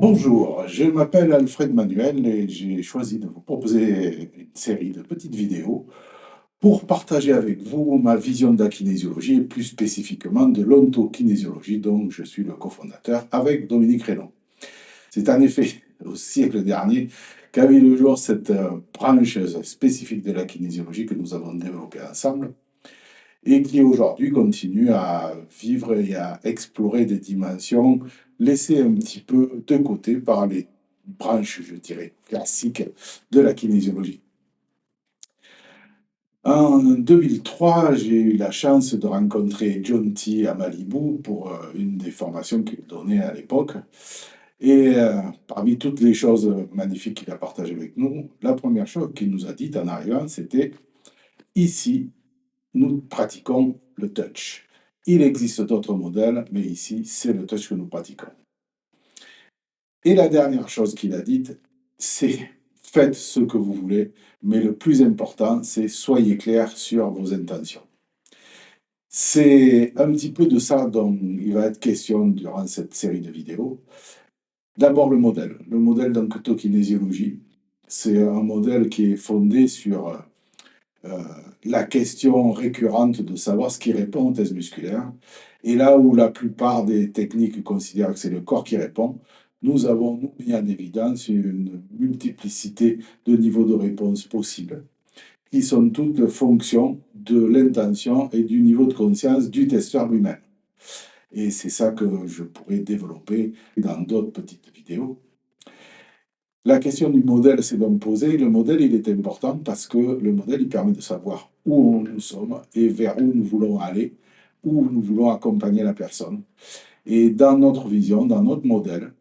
Bonjour, je m'appelle Alfred Manuel et j'ai choisi de vous proposer une série de petites vidéos pour partager avec vous ma vision de la kinésiologie et plus spécifiquement de l'ontokinésiologie dont je suis le cofondateur avec Dominique Rénon. C'est en effet au siècle dernier qu'a vu le jour cette branche spécifique de la kinésiologie que nous avons développée ensemble et qui aujourd'hui continue à vivre et à explorer des dimensions laissées un petit peu de côté par les branches, je dirais, classiques de la kinésiologie. En 2003, j'ai eu la chance de rencontrer John T. à Malibu pour une des formations qu'il donnait à l'époque. Et parmi toutes les choses magnifiques qu'il a partagées avec nous, la première chose qu'il nous a dite en arrivant, c'était ici, nous pratiquons le touch. Il existe d'autres modèles, mais ici, c'est le touch que nous pratiquons. Et la dernière chose qu'il a dite, c'est faites ce que vous voulez, mais le plus important, c'est soyez clair sur vos intentions. C'est un petit peu de ça dont il va être question durant cette série de vidéos. D'abord, le modèle. Le modèle d'ontokinésiologie, c'est un modèle qui est fondé sur euh, la question récurrente de savoir ce qui répond au test musculaire. Et là où la plupart des techniques considèrent que c'est le corps qui répond, nous avons mis en évidence une multiplicité de niveaux de réponse possibles, qui sont toutes fonctions de l'intention et du niveau de conscience du testeur lui-même. Et c'est ça que je pourrais développer dans d'autres petites vidéos. La question du modèle s'est donc posée. Le modèle, il est important parce que le modèle, il permet de savoir où nous sommes et vers où nous voulons aller, où nous voulons accompagner la personne. Et dans notre vision, dans notre modèle,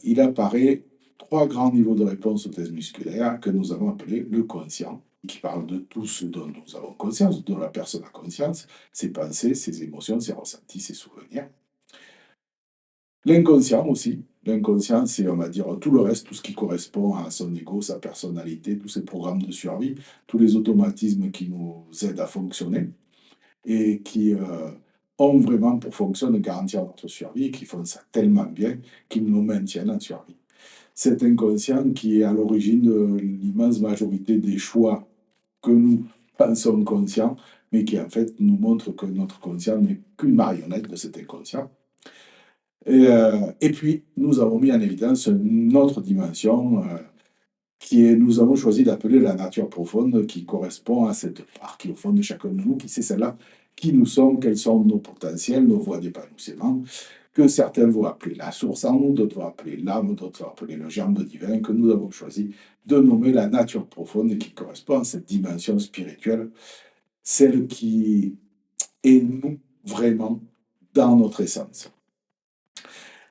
il apparaît trois grands niveaux de réponse au test musculaire que nous avons appelés le conscient, qui parle de tout ce dont nous avons conscience, dont la personne a conscience, ses pensées, ses émotions, ses ressentis, ses souvenirs. L'inconscient aussi. L'inconscient, c'est, on va dire, tout le reste, tout ce qui correspond à son ego, sa personnalité, tous ses programmes de survie, tous les automatismes qui nous aident à fonctionner et qui ont vraiment pour fonction de garantir notre survie et qui font ça tellement bien qu'ils nous maintiennent en survie. Cet inconscient qui est à l'origine de l'immense majorité des choix que nous pensons conscients, mais qui en fait nous montre que notre conscient n'est qu'une marionnette de cet inconscient. Et puis, nous avons mis en évidence une autre dimension qui est, nous avons choisi d'appeler la nature profonde, qui correspond à cette part qui est au fond de chacun de nous, qui c'est celle-là, qui nous sommes, quels sont nos potentiels, nos voies d'épanouissement, que certains vont appeler la source en nous, d'autres vont appeler l'âme, d'autres vont appeler le germe divin, que nous avons choisi de nommer la nature profonde, qui correspond à cette dimension spirituelle, celle qui est nous vraiment dans notre essence.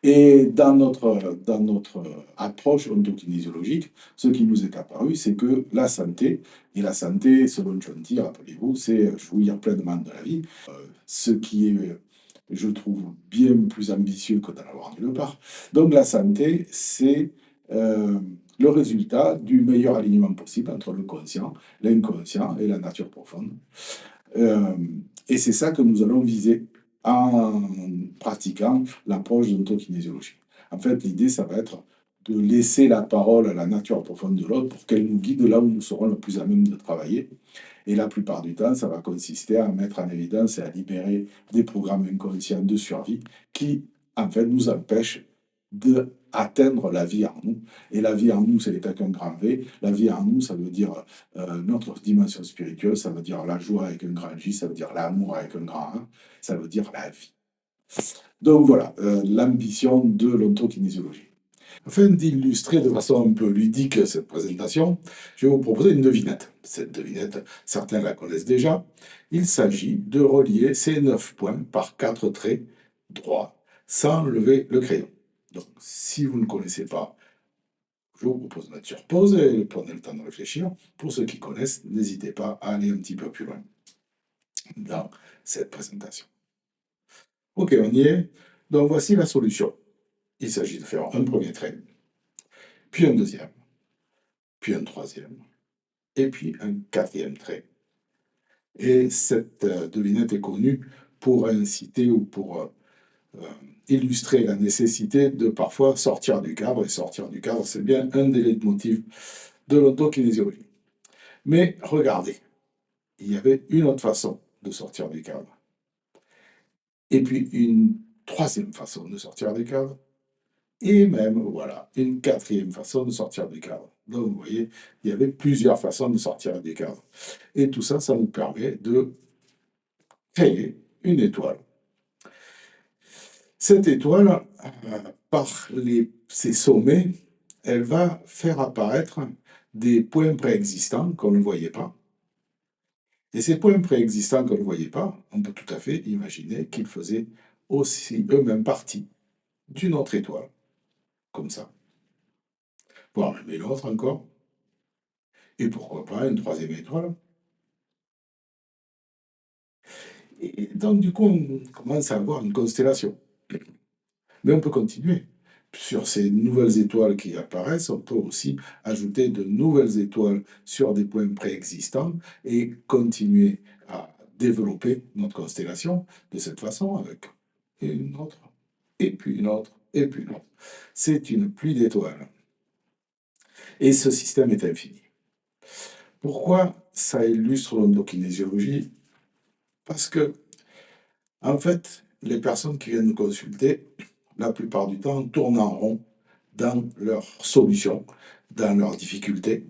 Et dans notre approche ontokinésiologique, ce qui nous est apparu, c'est que la santé, et la santé, selon John T, rappelez-vous, c'est jouir pleinement de la vie, ce qui est, je trouve, bien plus ambitieux que d'en avoir nulle part. Donc la santé, c'est le résultat du meilleur alignement possible entre le conscient, l'inconscient et la nature profonde. Euh, et c'est ça que nous allons viser en pratiquant l'approche d'ontokinésiologie. En fait, l'idée, ça va être de laisser la parole à la nature profonde de l'autre pour qu'elle nous guide là où nous serons le plus à même de travailler. Et la plupart du temps, ça va consister à mettre en évidence et à libérer des programmes inconscients de survie qui, en fait, nous empêchent d'atteindre la vie en nous. Et la vie en nous, c'est avec un grand V. La vie en nous, ça veut dire notre dimension spirituelle, ça veut dire la joie avec un grand J, ça veut dire l'amour avec un grand A, ça veut dire la vie. Donc voilà, l'ambition de l'ontokinésiologie. Afin d'illustrer de façon un peu ludique cette présentation, je vais vous proposer une devinette. Cette devinette, certains la connaissent déjà. Il s'agit de relier ces 9 points par 4 traits droits sans lever le crayon. Donc, si vous ne connaissez pas, je vous propose de mettre sur pause et prenez le temps de réfléchir. Pour ceux qui connaissent, n'hésitez pas à aller un petit peu plus loin dans cette présentation. Ok, on y est. Donc, voici la solution. Il s'agit de faire un premier trait, puis un deuxième, puis un troisième, et puis un quatrième trait. Et cette devinette est connue pour inciter ou pour illustrer la nécessité de parfois sortir du cadre, et sortir du cadre, c'est bien un des leitmotifs de l'autokinésiologie. Mais regardez, il y avait une autre façon de sortir du cadre. Et puis une troisième façon de sortir du cadre. Et même, voilà, une quatrième façon de sortir du cadre. Donc, vous voyez, il y avait plusieurs façons de sortir du cadre. Et tout ça, ça nous permet de créer une étoile. Cette étoile, par ses sommets, elle va faire apparaître des points préexistants qu'on ne voyait pas. Et ces points préexistants qu'on ne voyait pas, on peut tout à fait imaginer qu'ils faisaient aussi eux-mêmes partie d'une autre étoile, comme ça. Voire même une autre encore. Et pourquoi pas une troisième étoile. Et donc, du coup, on commence à avoir une constellation. Mais on peut continuer. Sur ces nouvelles étoiles qui apparaissent, on peut aussi ajouter de nouvelles étoiles sur des points préexistants et continuer à développer notre constellation de cette façon avec une autre, et puis une autre, et puis une autre. C'est une pluie d'étoiles. Et ce système est infini. Pourquoi ça illustre l'endokinésiologie? Parce que, en fait, les personnes qui viennent nous consulter, la plupart du temps, tournent en rond dans leurs solutions, dans leurs difficultés.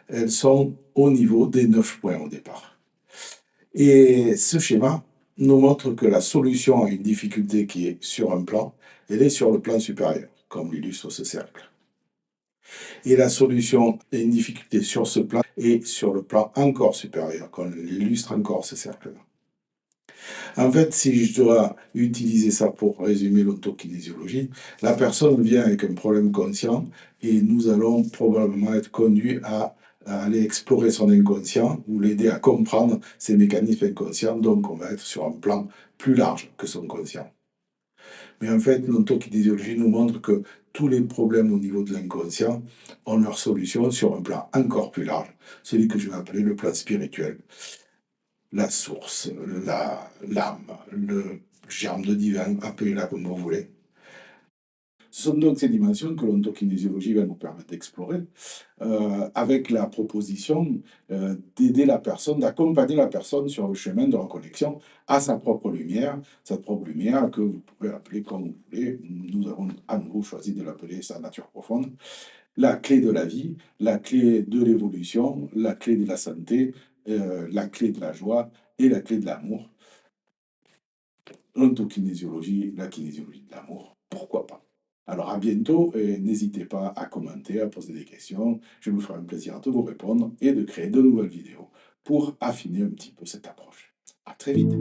Elles sont au niveau des 9 points au départ. Et ce schéma nous montre que la solution à une difficulté qui est sur un plan, elle est sur le plan supérieur, comme l'illustre ce cercle. Et la solution à une difficulté sur ce plan est sur le plan encore supérieur, comme l'illustre encore ce cercle-là. En fait, si je dois utiliser ça pour résumer l'autokinésiologie, la personne vient avec un problème conscient et nous allons probablement être conduits à aller explorer son inconscient ou l'aider à comprendre ses mécanismes inconscients. Donc, on va être sur un plan plus large que son conscient. Mais en fait, l'autokinésiologie nous montre que tous les problèmes au niveau de l'inconscient ont leur solution sur un plan encore plus large, celui que je vais appeler le plan spirituel. La source, l'âme, le germe de divin, appelez-la comme vous voulez. Ce sont donc ces dimensions que l'ontokinésiologie va nous permettre d'explorer avec la proposition d'aider la personne, d'accompagner la personne sur le chemin de reconnexion à sa propre lumière, cette propre lumière que vous pouvez appeler comme vous voulez. Nous avons à nouveau choisi de l'appeler sa nature profonde. La clé de la vie, la clé de l'évolution, la clé de la santé, la clé de la joie et la clé de l'amour. L'ontokinésiologie, la kinésiologie de l'amour, pourquoi pas? Alors à bientôt et n'hésitez pas à commenter, à poser des questions. Je me ferai un plaisir de vous répondre et de créer de nouvelles vidéos pour affiner un petit peu cette approche. À très vite.